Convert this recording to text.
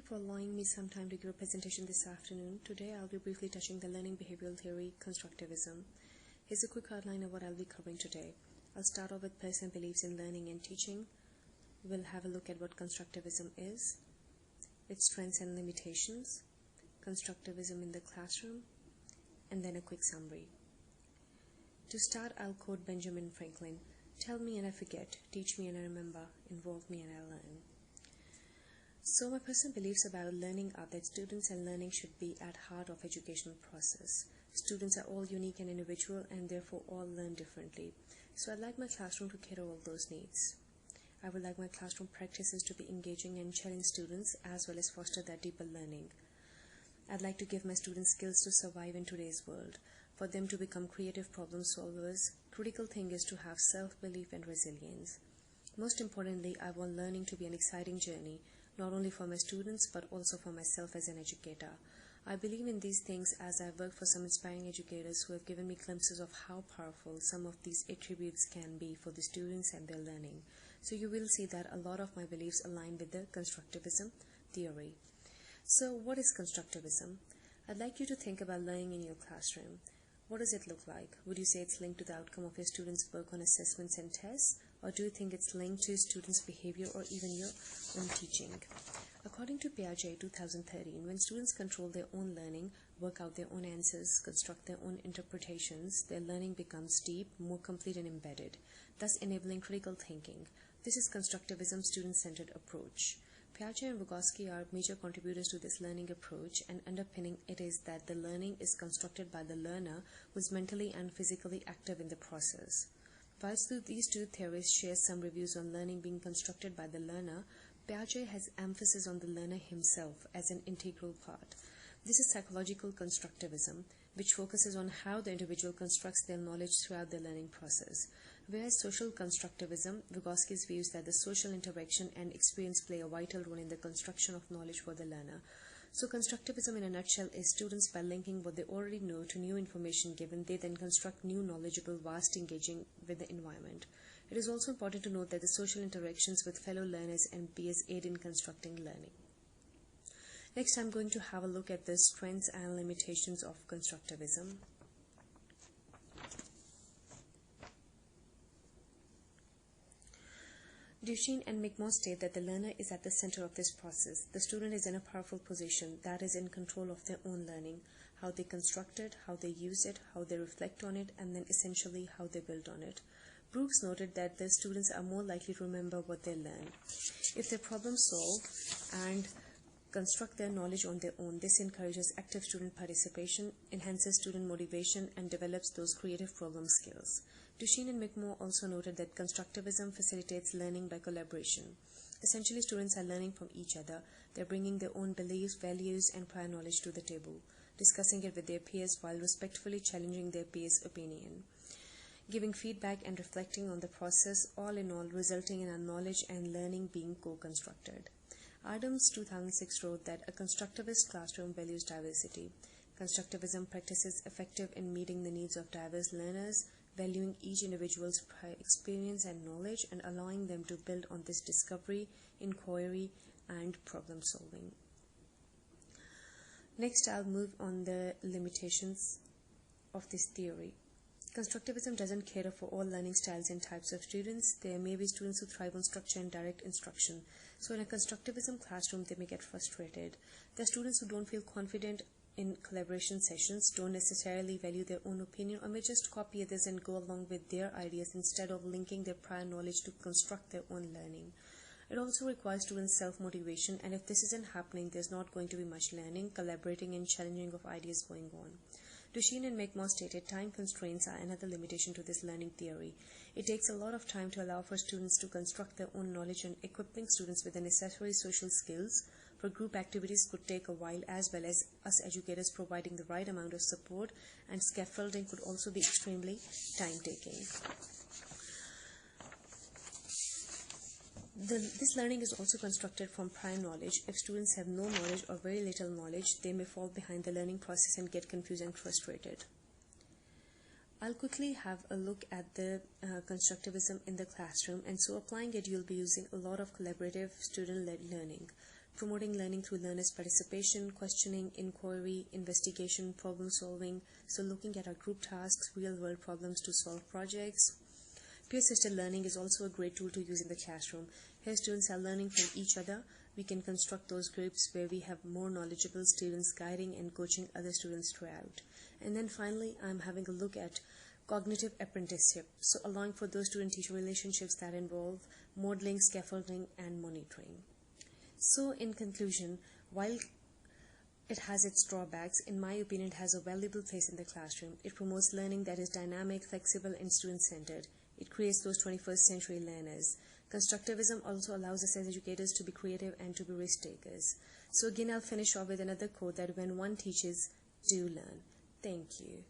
for allowing me some time to give a presentation this afternoon. Today I'll be briefly touching the learning behavioral theory, constructivism. Here's a quick outline of what I'll be covering today. I'll start off with personal beliefs in learning and teaching. We'll have a look at what constructivism is, its strengths and limitations, constructivism in the classroom, and then a quick summary. To start, I'll quote Benjamin Franklin, "Tell me and I forget, teach me and I remember, involve me and I learn." So my personal beliefs about learning are that students and learning should be at heart of educational process. Students are all unique and individual and therefore all learn differently. So I'd like my classroom to cater all those needs. I would like my classroom practices to be engaging and challenge students as well as foster that deeper learning. I'd like to give my students skills to survive in today's world. For them to become creative problem solvers, critical thing is to have self-belief and resilience. Most importantly, I want learning to be an exciting journey, not only for my students but also for myself as an educator. I believe in these things as I've worked for some inspiring educators who have given me glimpses of how powerful some of these attributes can be for the students and their learning. So you will see that a lot of my beliefs align with the constructivism theory. So what is constructivism? I'd like you to think about learning in your classroom. What does it look like? Would you say it's linked to the outcome of your students' work on assessments and tests? Or do you think it's linked to students' behavior or even your own teaching? According to Piaget 2013, when students control their own learning, work out their own answers, construct their own interpretations, their learning becomes deep, more complete and embedded, thus enabling critical thinking. This is constructivism's student-centered approach. Piaget and Vygotsky are major contributors to this learning approach, and underpinning it is that the learning is constructed by the learner who is mentally and physically active in the process. Whilst these two theories share some reviews on learning being constructed by the learner, Piaget has emphasis on the learner himself as an integral part. This is psychological constructivism, which focuses on how the individual constructs their knowledge throughout the learning process. Whereas social constructivism, Vygotsky's views that the social interaction and experience play a vital role in the construction of knowledge for the learner. So constructivism in a nutshell is students, by linking what they already know to new information given, they then construct new knowledgeable, vast engaging with the environment. It is also important to note that the social interactions with fellow learners and peers aid in constructing learning. Next, I'm going to have a look at the strengths and limitations of constructivism. Duchenne and McMahon state that the learner is at the center of this process. The student is in a powerful position, that is, in control of their own learning, how they construct it, how they use it, how they reflect on it, and then essentially how they build on it. Brooks noted that the students are more likely to remember what they learn if they problem solve and construct their knowledge on their own. This encourages active student participation, enhances student motivation, and develops those creative problem skills. Duchenne and McMahon also noted that constructivism facilitates learning by collaboration. Essentially, students are learning from each other. They're bringing their own beliefs, values, and prior knowledge to the table, discussing it with their peers while respectfully challenging their peers' opinion, giving feedback and reflecting on the process, all in all resulting in our knowledge and learning being co-constructed. Adams 2006 wrote that a constructivist classroom values diversity. Constructivism practices effective in meeting the needs of diverse learners, valuing each individual's prior experience and knowledge and allowing them to build on this discovery, inquiry, and problem solving. Next, I'll move on the limitations of this theory. Constructivism doesn't cater for all learning styles and types of students. There may be students who thrive on structure and direct instruction. So in a constructivism classroom, they may get frustrated. There are students who don't feel confident in collaboration sessions, don't necessarily value their own opinion, or may just copy others and go along with their ideas instead of linking their prior knowledge to construct their own learning. It also requires students' self-motivation, and if this isn't happening, there's not going to be much learning, collaborating, and challenging of ideas going on. Duchenne and McMahon stated time constraints are another limitation to this learning theory. It takes a lot of time to allow for students to construct their own knowledge, and equipping students with the necessary social skills for group activities could take a while, as well as us educators providing the right amount of support and scaffolding could also be extremely time-taking. This learning is also constructed from prior knowledge. If students have no knowledge or very little knowledge, they may fall behind the learning process and get confused and frustrated. I'll quickly have a look at the constructivism in the classroom, and so applying it, you'll be using a lot of collaborative student-led learning. promoting learning through learners' participation, questioning, inquiry, investigation, problem solving, so looking at our group tasks, real-world problems to solve projects. Peer-assisted learning is also a great tool to use in the classroom. Here students are learning from each other. We can construct those groups where we have more knowledgeable students guiding and coaching other students throughout. And then finally, I'm having a look at cognitive apprenticeship, so allowing for those student-teacher relationships that involve modeling, scaffolding, and monitoring. So in conclusion, while it has its drawbacks, in my opinion, it has a valuable place in the classroom. It promotes learning that is dynamic, flexible, and student-centered. It creates those 21st century learners. Constructivism also allows us as educators to be creative and to be risk takers. So again, I'll finish off with another quote that when one teaches, do learn. Thank you.